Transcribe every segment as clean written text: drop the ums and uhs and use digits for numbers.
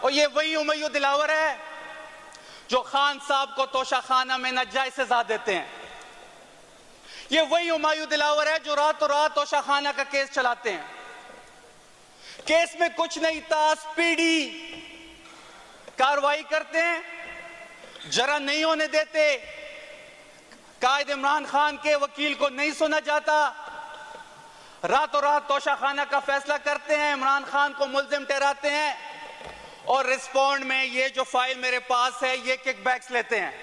और ये वही हुमायूं दिलावर है जो खान साहब को तोशाखाना में नाजायज सजा देते हैं। ये वही हुमायूं दिलावर है जो रातों रात तोशाखाना का केस चलाते हैं। केस में कुछ नहीं था, स्पीडी कार्रवाई करते हैं, जरा नहीं होने देते, कायद इमरान खान के वकील को नहीं सुना जाता, रातों रात तोशाखाना का फैसला करते हैं, इमरान खान को मुल्जिम ठहराते हैं और रिस्पॉन्ड में ये जो फाइल मेरे पास है ये किकबैक्स लेते हैं।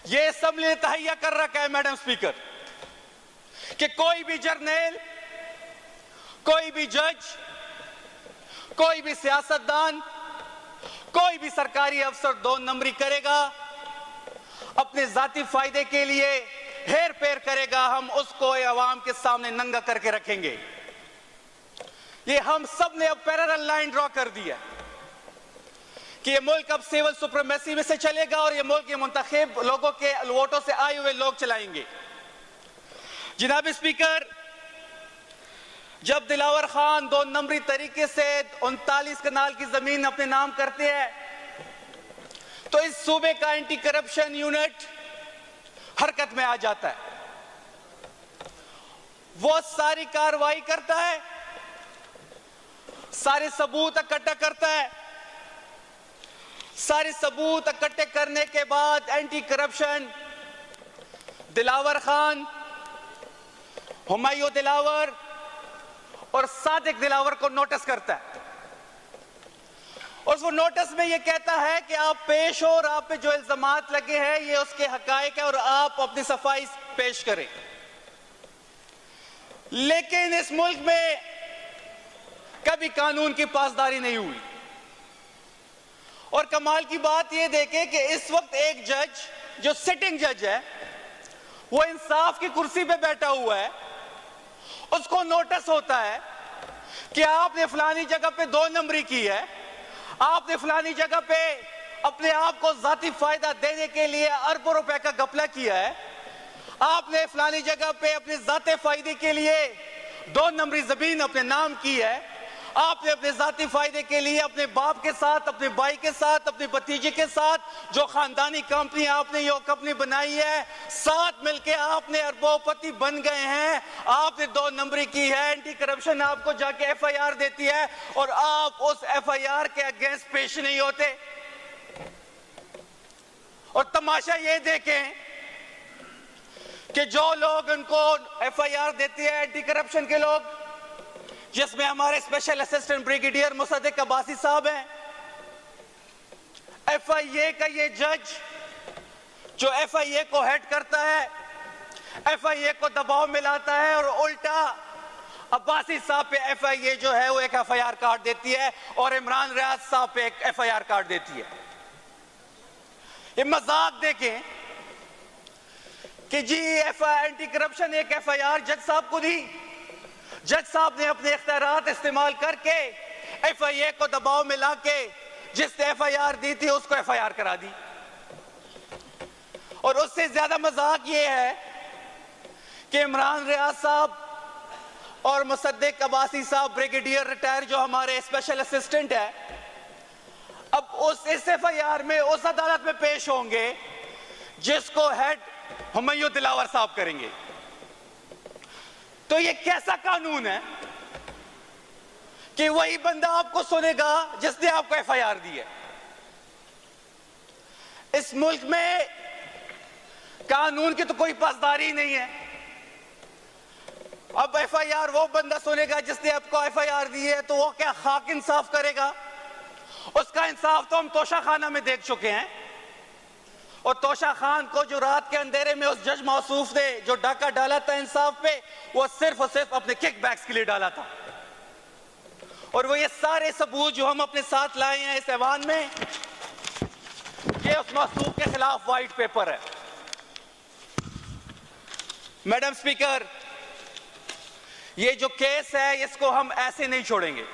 ये असेंबली ने तहैया कर रखा है मैडम स्पीकर कि कोई भी जर्नल, कोई भी जज, कोई भी सियासतदान, कोई भी सरकारी अफसर 2 नंबरी करेगा, अपने जाती फायदे के लिए हेर फेर करेगा, हम उसको अवाम के सामने नंगा करके रखेंगे। ये हम सब ने अब पैरेलल लाइन ड्रॉ कर दिया कि ये मुल्क अब सिविल सुप्रीमेसी में से चलेगा और ये मुल्क ये मुंतखब लोगों के वोटों से आए हुए लोग चलाएंगे। जनाब स्पीकर, जब दिलावर खान 2 नंबरी तरीके से 39 कनाल की जमीन अपने नाम करते हैं तो इस सूबे का एंटी करप्शन यूनिट हरकत में आ जाता है। वो सारी कार्रवाई करता है, सारे सबूत इकट्ठा करता है। सारे सबूत इकट्ठे करने के बाद एंटी करप्शन दिलावर खान, हुमायूं दिलावर और सादिक दिलावर को नोटिस करता है और वो नोटिस में ये कहता है कि आप पेश हो और आप पे जो इल्जामात लगे हैं ये उसके हकायक है और आप अपनी सफाई पेश करें। लेकिन इस मुल्क में कभी कानून की पासदारी नहीं हुई और कमाल की बात यह देखें कि इस वक्त एक जज जो सिटिंग जज है वो इंसाफ की कुर्सी पे बैठा हुआ है, उसको नोटिस होता है कि आपने फलानी जगह पे 2 नंबरी की है, आपने फलानी जगह पे अपने आप को जाती फायदा देने के लिए अरबों रुपए का घपला किया है, आपने फलानी जगह पे अपने जाते फायदे के लिए 2 नंबरी जमीन अपने नाम की है, आपने अपने जाती फायदे के लिए अपने बाप के साथ, अपने भाई के साथ, अपने भतीजे के साथ जो खानदानी कंपनी आपने ये कंपनी बनाई है, साथ मिलके आपने अरबोपति बन गए हैं। आपने 2 नंबरी की है, एंटी करप्शन आपको जाके FIR देती है और आप उस FIR के अगेंस्ट पेश नहीं होते। और तमाशा ये देखें कि जो लोग उनको FIR देते हैं एंटी करप्शन के लोग, जिसमें हमारे special assistant brigadier Mossadegh Abbasi साहब हैं, FIA का ये जज जो FIA को हेड करता है, FIA को दबाव में लाता है और उल्टा अब्बासी साहब पे FIA जो है वो एक FIR कार्ड देती है और इमरान रियाज साहब पे एक FIR कार्ड देती है। ये मजाक देखें कि जी एंटी करप्शन एक FIR जज साहब को दी, जज साहब ने अपने इख्तियारात इस्तेमाल करके FIA को दबाव में लाके जिसने FIR दी थी उसको FIR करा दी। और उससे ज्यादा मजाक ये है कि इमरान रियाज साहब और मुसद्दिक अब्बासी साहब ब्रिगेडियर रिटायर जो हमारे स्पेशल असिस्टेंट है, अब इस FIR में उस अदालत में पेश होंगे जिसको हेड हुमायूं दिलावर साहब करेंगे। तो ये कैसा कानून है कि वही बंदा आपको सुनेगा जिसने आपको FIR दी है। इस मुल्क में कानून की तो कोई पासदारी नहीं है। अब FIR वो बंदा सुनेगा जिसने आपको FIR दी है, तो वो क्या खाक इंसाफ करेगा? उसका इंसाफ तो हम तोशाखाना में देख चुके हैं। और तोशा खान को जो रात के अंधेरे में उस जज मौसूफ ने जो डाका डाला था इंसाफ पे, वो सिर्फ और सिर्फ अपने किकबैक्स के लिए डाला था। और वो ये सारे सबूत जो हम अपने साथ लाए हैं इस ऐवान में, ये उस मौसूफ के खिलाफ व्हाइट पेपर है। मैडम स्पीकर, ये जो केस है इसको हम ऐसे नहीं छोड़ेंगे।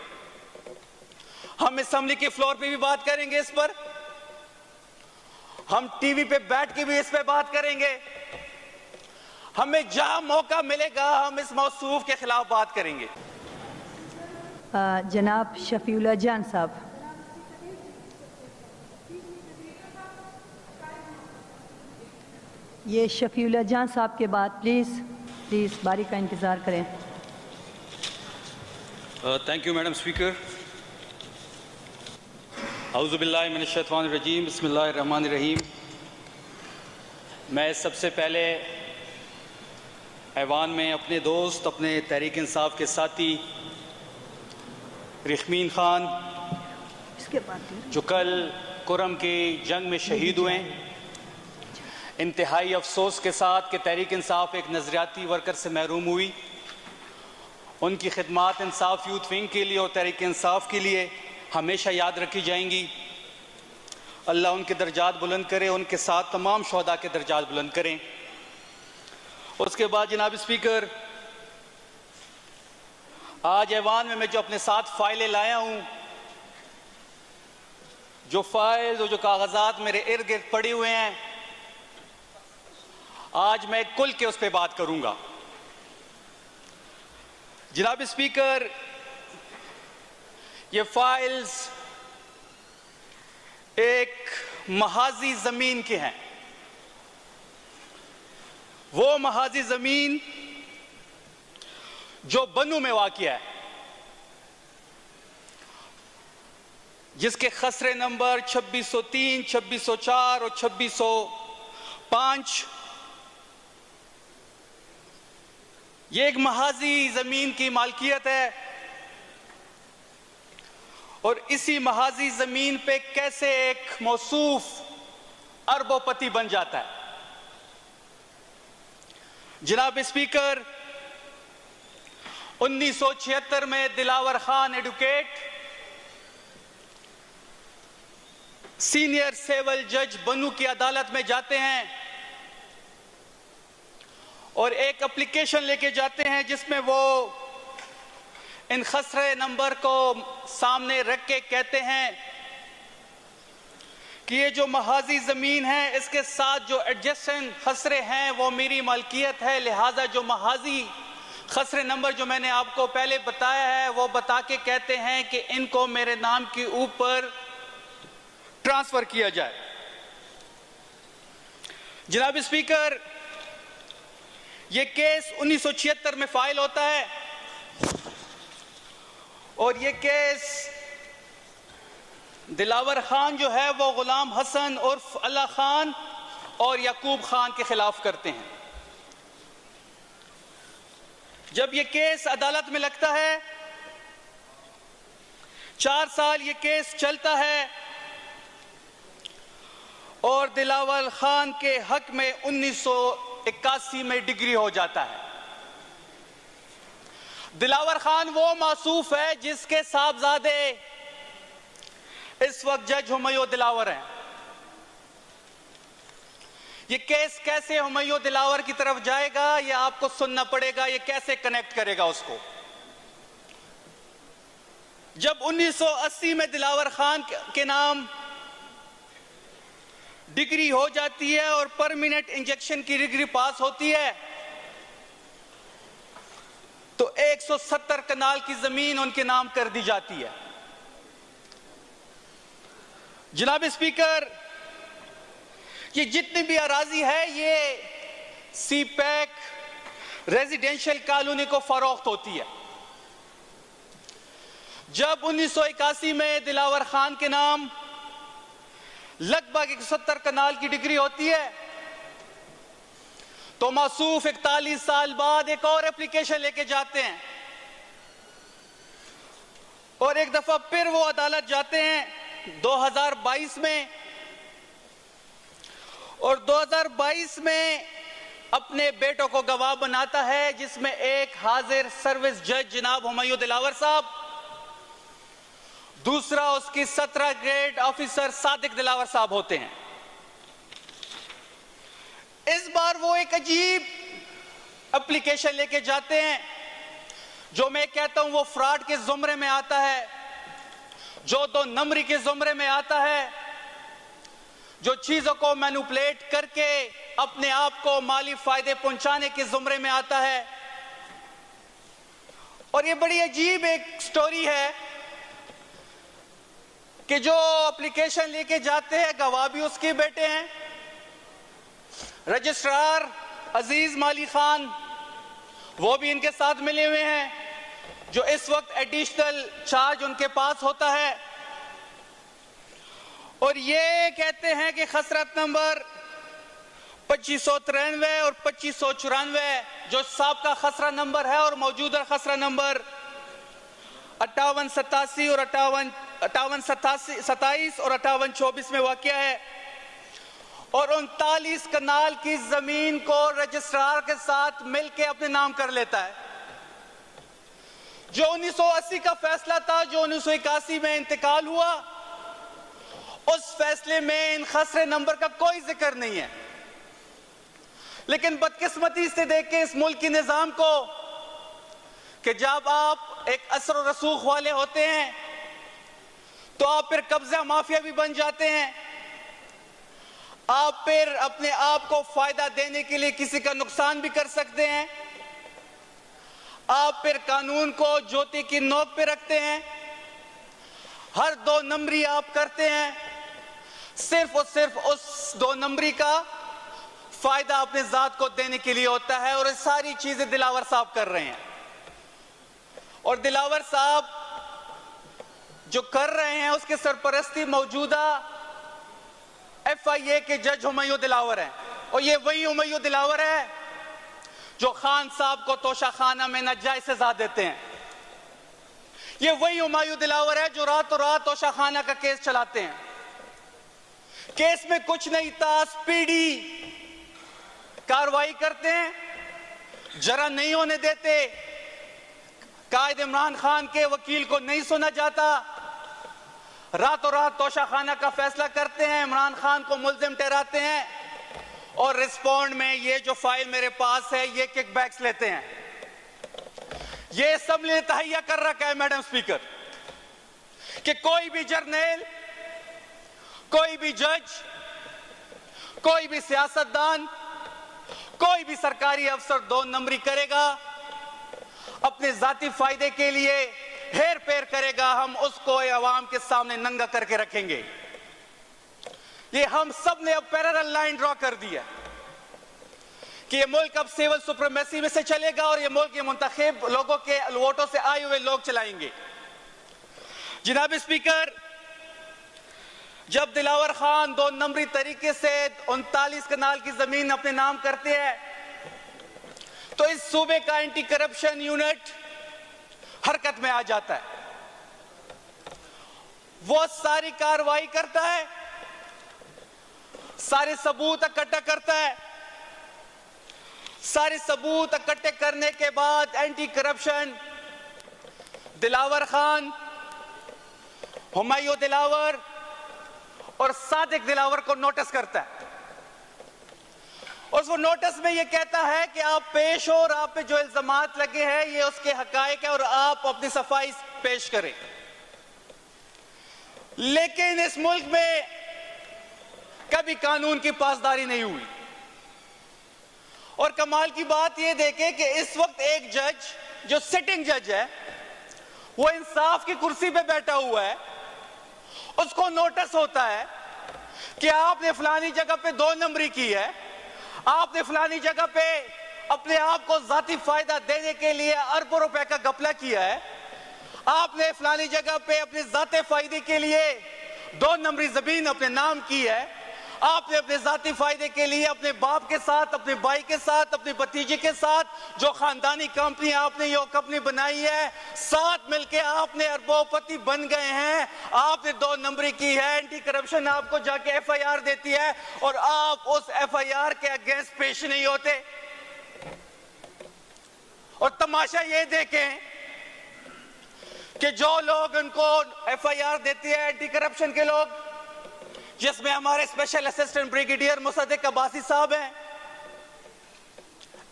हम असेंबली के फ्लोर पे भी बात करेंगे इस पर, हम टीवी पे बैठ के भी इस पे बात करेंगे, हमें जहां मौका मिलेगा हम इस मौसूफ के खिलाफ बात करेंगे। जनाब शफीउल्लाह जान साहब। ये शफीउल्लाह जहां साहब के बाद प्लीज़ बारी का इंतज़ार करें। Thank you madam speaker. औज़ुबिल्लाहि मिनश्शैतानिर्रजीम, बिस्मिल्लाहिर्रहमानिर्रहीम। मैं सबसे पहले ऐवान में अपने दोस्त, अपने तहरीक इंसाफ के साथी रिखमीन ख़ान, जो कल कुरम की जंग में शहीद हुए, इंतहाई अफसोस के साथ कि तहरीक इंसाफ एक नज़रियाती वर्कर से महरूम हुई। उनकी खिदमात इंसाफ यूथ विंग के लिए और तहरीक इंसाफ के लिए हमेशा याद रखी जाएंगी। अल्लाह उनके दर्जात बुलंद करे, उनके साथ तमाम शोहदा के दर्जात बुलंद करें। उसके बाद जनाब स्पीकर, आज ऐवान में मैं जो अपने साथ फाइलें लाया हूँ, जो फाइल और जो कागजात मेरे इर्द गिर्द पड़े हुए हैं, आज मैं कुल के उस पर बात करूंगा। जनाब स्पीकर, ये फाइल्स एक महाजी जमीन के हैं। वो महाजी जमीन जो बनू में वाक़िया है, जिसके खसरे नंबर 2603, 2604 और 2605। ये एक महाजी जमीन की मालकियत है और इसी महाजी जमीन पे कैसे एक मौसूफ अरबोपति बन जाता है। जनाब स्पीकर, 1976 में Dilawar Khan advocate senior civil जज बनू की अदालत में जाते हैं और एक एप्लीकेशन लेके जाते हैं जिसमें वो इन खसरे नंबर को सामने रख के कहते हैं कि ये जो महाजी जमीन है, इसके साथ जो एडजेसेंट खसरे हैं वो मेरी मालकियत है। लिहाजा जो महाजी खसरे नंबर जो मैंने आपको पहले बताया है, वो बता के कहते हैं कि इनको मेरे नाम के ऊपर ट्रांसफर किया जाए। जनाब स्पीकर, ये केस 1976 में फाइल होता है और ये केस दिलावर खान जो है वो गुलाम हसन उर्फ अल्लाह खान और याकूब खान के खिलाफ करते हैं। जब ये केस अदालत में लगता है, 4 साल ये केस चलता है और दिलावर खान के हक में 1981 में डिग्री हो जाता है। दिलावर खान वो मासूफ है जिसके साहबजादे इस वक्त जज हुमायूं दिलावर हैं। ये केस कैसे हुमायूं दिलावर की तरफ जाएगा, ये आपको सुनना पड़ेगा। ये कैसे कनेक्ट करेगा उसको। जब 1980 में दिलावर खान के नाम डिग्री हो जाती है और परमानेंट इंजेक्शन की डिग्री पास होती है, तो 170 कनाल की जमीन उनके नाम कर दी जाती है। जनाब स्पीकर, ये जितनी भी अराजी है, ये सीपैक रेजिडेंशियल कॉलोनी को फरोख्त होती है। जब 1981 में दिलावर खान के नाम लगभग 170 कनाल की डिग्री होती है, तो मासूफ 41 साल बाद एक और एप्लीकेशन लेके जाते हैं और एक दफा फिर वो अदालत जाते हैं 2022 में, और 2022 में अपने बेटों को गवाह बनाता है, जिसमें एक हाजिर सर्विस जज जनाब हुमायूं दिलावर साहब, दूसरा उसकी 17 ग्रेड ऑफिसर सादिक दिलावर साहब होते हैं। इस बार वो एक अजीब एप्लीकेशन लेके जाते हैं जो मैं कहता हूं वो फ्रॉड के जुमरे में आता है, जो 2 नंबरी के जुमरे में आता है, जो चीजों को मैनिपुलेट करके अपने आप को माली फायदे पहुंचाने के जुमरे में आता है। और ये बड़ी अजीब एक स्टोरी है कि जो एप्लीकेशन लेके जाते हैं, गवाह भी उसके बेटे हैं, रजिस्ट्रार अजीज माली खान वो भी इनके साथ मिले हुए हैं, जो इस वक्त एडिशनल चार्ज उनके पास होता है। और ये कहते हैं कि खसरत नंबर 2593 और 2594 जो साबका खसरा नंबर है और मौजूदा खसरा नंबर 5887 और 5827 और 5824 में वाक़या है, और 39 कनाल की जमीन को रजिस्ट्रार के साथ मिलकर अपने नाम कर लेता है। जो 1980 का फैसला था, जो 1981 में इंतकाल हुआ, उस फैसले में इन खसरे नंबर का कोई जिक्र नहीं है। लेकिन बदकिस्मती से देखें इस मुल्क के निजाम को कि जब आप एक असर और रसूख वाले होते हैं तो आप फिर कब्जा माफिया भी बन जाते हैं। आप फिर अपने आप को फायदा देने के लिए किसी का नुकसान भी कर सकते हैं। आप फिर कानून को ज्योति की नोक पे रखते हैं। हर 2 नंबरी आप करते हैं सिर्फ और सिर्फ उस 2 नंबरी का फायदा अपने जात को देने के लिए होता है। और ये सारी चीजें दिलावर साहब कर रहे हैं, और दिलावर साहब जो कर रहे हैं उसके सरपरस्ती मौजूदा FIA के जज हुमायूं दिलावर हैं। और ये वही हुमायूं दिलावर है जो खान साहब को तोशाखाना में नाजायज सजा देते हैं। ये वही हुमायूं दिलावर है जो रातों रात तोशाखाना का केस चलाते हैं। केस में कुछ नहीं था, स्पीडी कार्रवाई करते हैं, जरा नहीं होने देते, कायद इमरान खान के वकील को नहीं सुना जाता, रातों रात तोशाखाना का फैसला करते हैं, इमरान खान को मुल्जिम ठहराते हैं, और रिस्पॉन्ड में ये जो फाइल मेरे पास है ये किकबैक्स लेते हैं। ये असेंबली ने तहैया कर रखा है मैडम स्पीकर कि कोई भी जर्नल, कोई भी जज, कोई भी सियासतदान, कोई भी सरकारी अफसर 2 नंबरी करेगा, अपने जाती फायदे के लिए हेर फेर करेगा, हम उसको अवाम के सामने नंगा करके रखेंगे। ये हम सब ने अब पैरेलल लाइन ड्रॉ कर दिया कि ये मुल्क अब सिविल सुप्रीमेसी में से चलेगा और ये मुल्क ये मुंतखब लोगों के वोटों से आए हुए लोग चलाएंगे। जनाब स्पीकर, जब दिलावर खान 2 नंबरी तरीके से 39 कनाल की जमीन अपने नाम करते हैं तो इस सूबे का एंटी करप्शन यूनिट हरकत में आ जाता है। वो सारी कार्रवाई करता है, सारे सबूत इकट्ठा करता है। सारे सबूत इकट्ठे करने के बाद एंटी करप्शन दिलावर खान, हुमायूं दिलावर और सादिक दिलावर को नोटिस करता है। और वो नोटिस में ये कहता है कि आप पेश हो और आप पे जो इल्जामात लगे हैं ये उसके हकायक है और आप अपनी सफाई पेश करें। लेकिन इस मुल्क में कभी कानून की पासदारी नहीं हुई। और कमाल की बात यह देखें कि इस वक्त एक जज जो सिटिंग जज है वो इंसाफ की कुर्सी पे बैठा हुआ है, उसको नोटिस होता है कि आपने फलानी जगह पे 2 नंबरी की है, आपने फलानी जगह पे अपने आप को जाती फायदा देने के लिए अरबों रुपए का घपला किया है, आपने फलानी जगह पे अपने जाते फायदे के लिए 2 नंबरी जमीन अपने नाम की है, आपने अपने जाती फायदे के लिए अपने बाप के साथ, अपने भाई के साथ, अपने भतीजे के साथ जो खानदानी कंपनी आपने ये कंपनी बनाई है, साथ मिलके आपने अरबोपति बन गए हैं। आपने 2 नंबरी की है, एंटी करप्शन आपको जाके FIR देती है और आप उस FIR के अगेंस्ट पेश नहीं होते। और तमाशा ये देखें कि जो लोग उनको FIR देते हैं एंटी करप्शन के लोग, जिसमें हमारे special assistant brigadier Mossadegh Abbasi साहब हैं,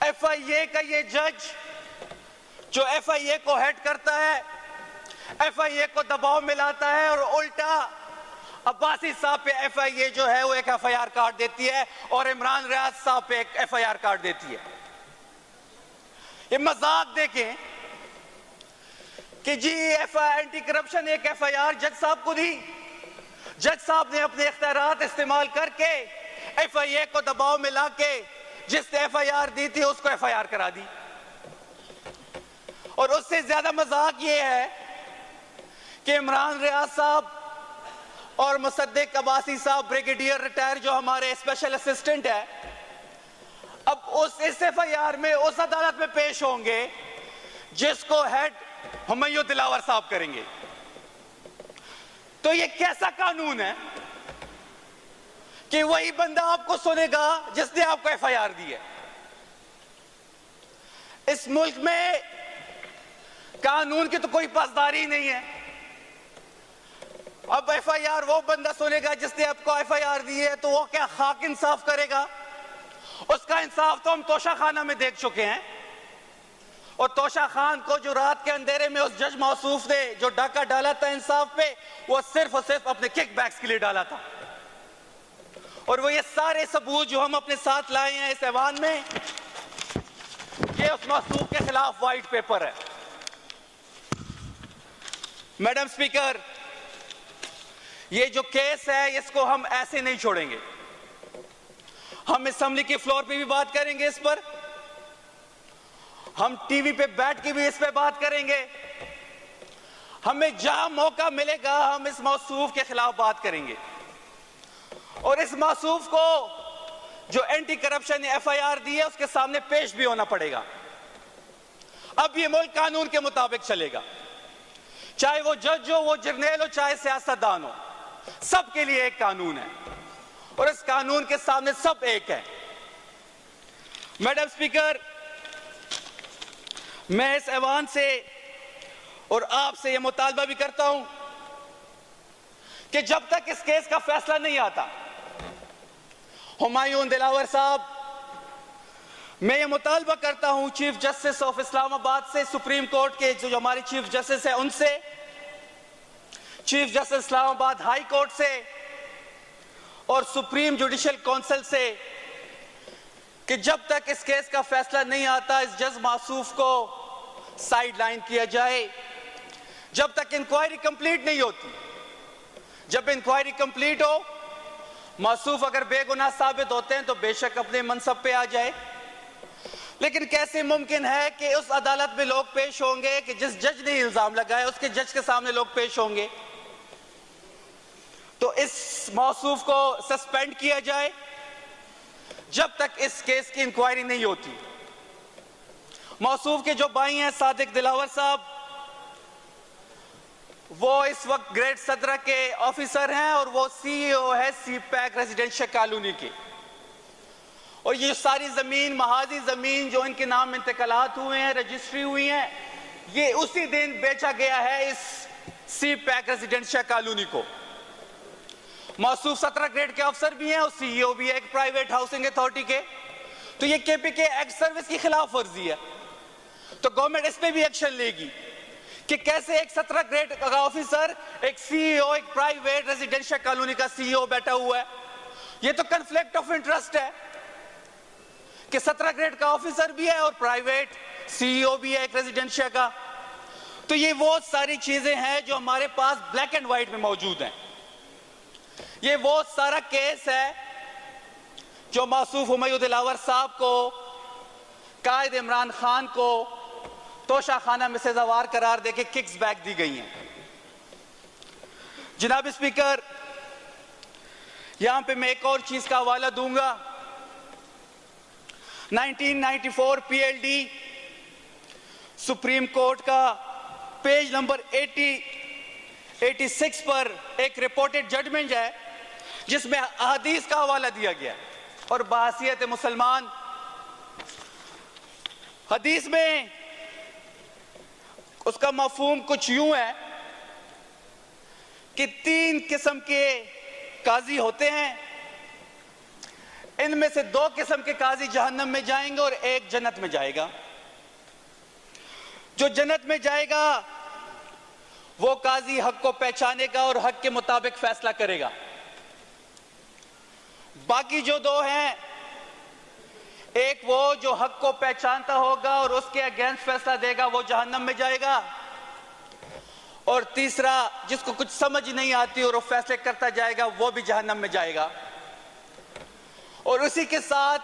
FIA का ये जज जो FIA को हेड करता है, FIA को दबाव मिलाता है और उल्टा अब्बासी साहब पे FIA जो है वो एक FIR कार्ड देती है और इमरान रियाज साहब पे एक FIR कार्ड देती है। ये मजाक देखें कि जी एंटी करप्शन एक FIR जज साहब को दी, जज साहब ने अपने इख्तियारात इस्तेमाल करके FIA को दबाव में लाके जिसने FIR दी थी उसको FIR करा दी। और उससे ज्यादा मजाक ये है कि इमरान रियाज साहब और मुसद्दिक अब्बासी साहब ब्रिगेडियर रिटायर जो हमारे स्पेशल असिस्टेंट है, अब इस FIR में उस अदालत में पेश होंगे जिसको हेड हुमायूं दिलावर साहब करेंगे। तो ये कैसा कानून है कि वही बंदा आपको सुनेगा जिसने आपको FIR दी है? इस मुल्क में कानून की तो कोई पासदारी नहीं है। अब FIR वो बंदा सुनेगा जिसने आपको FIR दी है, तो वो क्या खाक इंसाफ करेगा? उसका इंसाफ तो हम तोशा खाना में देख चुके हैं। और तोशा खान को जो रात के अंधेरे में उस जज मौसूफ ने जो डाका डाला था इंसाफ पे, वो सिर्फ और सिर्फ अपने किक बैक्स के लिए डाला था। और वो ये सारे सबूत जो हम अपने साथ लाए हैं इस ऐवान में, ये उस मौसूफ के खिलाफ व्हाइट पेपर है। मैडम स्पीकर, ये जो केस है इसको हम ऐसे नहीं छोड़ेंगे। हम असेंबली के फ्लोर पे भी बात करेंगे इस पर, हम टीवी पे बैठ के भी इस पे बात करेंगे। हमें जहां मौका मिलेगा हम इस मौसूफ के खिलाफ बात करेंगे। और इस मौसूफ को जो एंटी करप्शन FIR दी है उसके सामने पेश भी होना पड़ेगा। अब ये मुल्क कानून के मुताबिक चलेगा, चाहे वो जज हो, वो जर्नैल हो, चाहे सियासतदान हो, सबके लिए एक कानून है और इस कानून के सामने सब एक है। मैडम स्पीकर, मैं इस ऐवान से और आपसे यह मुतालबा भी करता हूं कि जब तक इस केस का फैसला नहीं आता, हुमायूं दिलावर साहब, मैं ये मुतालबा करता हूं चीफ जस्टिस ऑफ इस्लामाबाद से, सुप्रीम कोर्ट के जो हमारे चीफ जस्टिस है उनसे, chief justice Islamabad high court से और सुप्रीम जुडिशियल काउंसिल से कि जब तक इस केस का फैसला नहीं आता इस जज मासूफ को साइडलाइन किया जाए, जब तक इंक्वायरी कंप्लीट नहीं होती। जब इंक्वायरी कंप्लीट हो, मासूफ अगर बेगुनाह साबित होते हैं तो बेशक अपने मनसब पे आ जाए। लेकिन कैसे मुमकिन है कि उस अदालत में लोग पेश होंगे कि जिस जज ने इल्जाम लगाया उसके जज के सामने लोग पेश होंगे, तो इस मौसूफ को सस्पेंड किया जाए जब तक इस केस की इंक्वायरी नहीं होती। मौसूफ के जो भाई हैं सादिक दिलावर साहब, वो इस वक्त ग्रेड 17 के ऑफिसर हैं और वो CEO है CPAC रेजिडेंशियल कॉलोनी के। और ये सारी जमीन, महाजी जमीन जो इनके नाम इंतकालात हुए हैं, रजिस्ट्री हुई हैं, ये उसी दिन बेचा गया है इस CPAC रेजिडेंशियल कॉलोनी को। मौसूफ 17 ग्रेड के अफसर भी हैं और CEO भी है एक प्राइवेट हाउसिंग अथॉरिटी के। तो ये KPK एक्ट सर्विस की खिलाफ वर्जी है। तो गवर्नमेंट इस पे भी एक्शन लेगी कि कैसे एक 17 ग्रेड का ऑफिसर, एक CEO, एक प्राइवेट रेजिडेंशियल कॉलोनी का CEO बैठा हुआ है। ये तो कन्फ्लिक्ट ऑफ इंटरेस्ट है कि 17 ग्रेड का ऑफिसर भी है और प्राइवेट CEO भी है एक रेजिडेंशियल का। तो ये वो सारी चीजें हैं जो हमारे पास ब्लैक एंड व्हाइट में मौजूद हैं। ये वो सारा केस है जो मौसूफ हुमायूं दिलावर साहब को, कायद इमरान खान को तोशा खाना में सजावार करार देके किक्स बैक दी गई हैं। जनाब स्पीकर, यहां पे मैं एक और चीज का हवाला दूंगा। 1994 PLD सुप्रीम कोर्ट का पेज नंबर 86 पर एक रिपोर्टेड जजमेंट है जिसमें हदीस का हवाला दिया गया और बहैसियत मुसलमान हदीस में उसका मफहूम कुछ यूं है कि 3 किस्म के काजी होते हैं, इनमें से 2 किस्म के काजी जहन्नम में जाएंगे और एक जन्नत में जाएगा। जो जन्नत में जाएगा वो काजी हक को पहचानेगा और हक के मुताबिक फैसला करेगा। बाकी जो 2 हैं, एक वो जो हक को पहचानता होगा और उसके अगेंस्ट फैसला देगा, वो जहन्नम में जाएगा, और तीसरा जिसको कुछ समझ नहीं आती और वो फैसले करता जाएगा वो भी जहन्नम में जाएगा। और उसी के साथ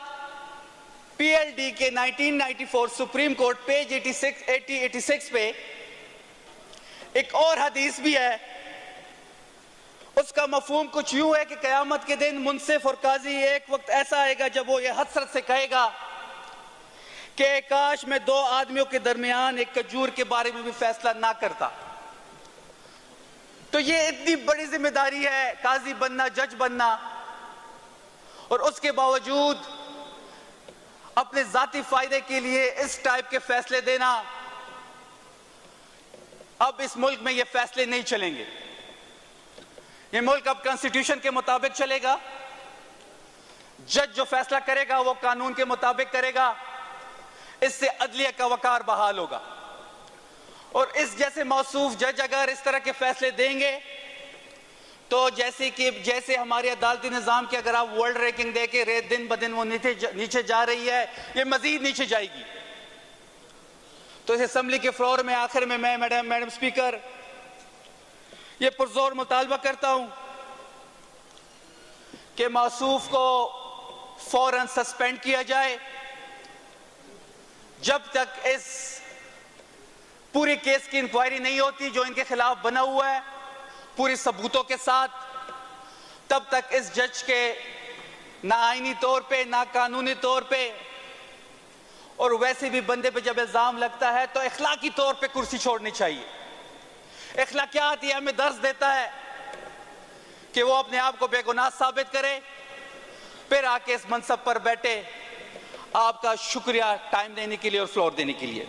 PLD के 1994 सुप्रीम कोर्ट पेज 86 पे एक और हदीस भी है। उसका मफहूम कुछ यूं है कि क़यामत के दिन मुनसिफ और काजी एक वक्त ऐसा आएगा जब वो ये हसरत से कहेगा कि काश मैं दो आदमियों के दरमियान एक खजूर के बारे में भी फैसला ना करता। तो ये इतनी बड़ी जिम्मेदारी है काजी बनना, जज बनना, और उसके बावजूद अपने जाती फायदे के लिए इस टाइप के फैसले देना। अब इस मुल्क में ये फैसले नहीं चलेंगे। ये मुल्क अब कॉन्स्टिट्यूशन के मुताबिक चलेगा। जज जो फैसला करेगा वो कानून के मुताबिक करेगा। इससे अदलिया का वकार बहाल होगा। और इस जैसे मौसूफ जज अगर इस तरह के फैसले देंगे तो जैसे हमारे अदालती निज़ाम की अगर आप वर्ल्ड रैंकिंग देके रेत दिन ब दिन वो नीचे जा रही है, ये मजीद नीचे जाएगी। तो इस असेंबली के फ्लोर में आखिर में मैं मैडम स्पीकर ये पुरजोर मुतालबा करता हूं कि मौसूफ को फौरन सस्पेंड किया जाए जब तक इस पूरी केस की इंक्वायरी नहीं होती जो इनके खिलाफ बना हुआ है पूरी सबूतों के साथ। तब तक इस जज के ना आईनी तौर पे ना कानूनी तौर पे और वैसे भी बंदे पे जब इल्जाम लगता है तो इखलाकी तौर पे कुर्सी छोड़नी चाहिए। इखलाकियात ये हमें दर्ज देता है कि वो अपने आप को बेगुनाह साबित करे, फिर आके इस मनसब पर बैठे। आपका शुक्रिया टाइम देने के लिए और फ्लोर देने के लिए।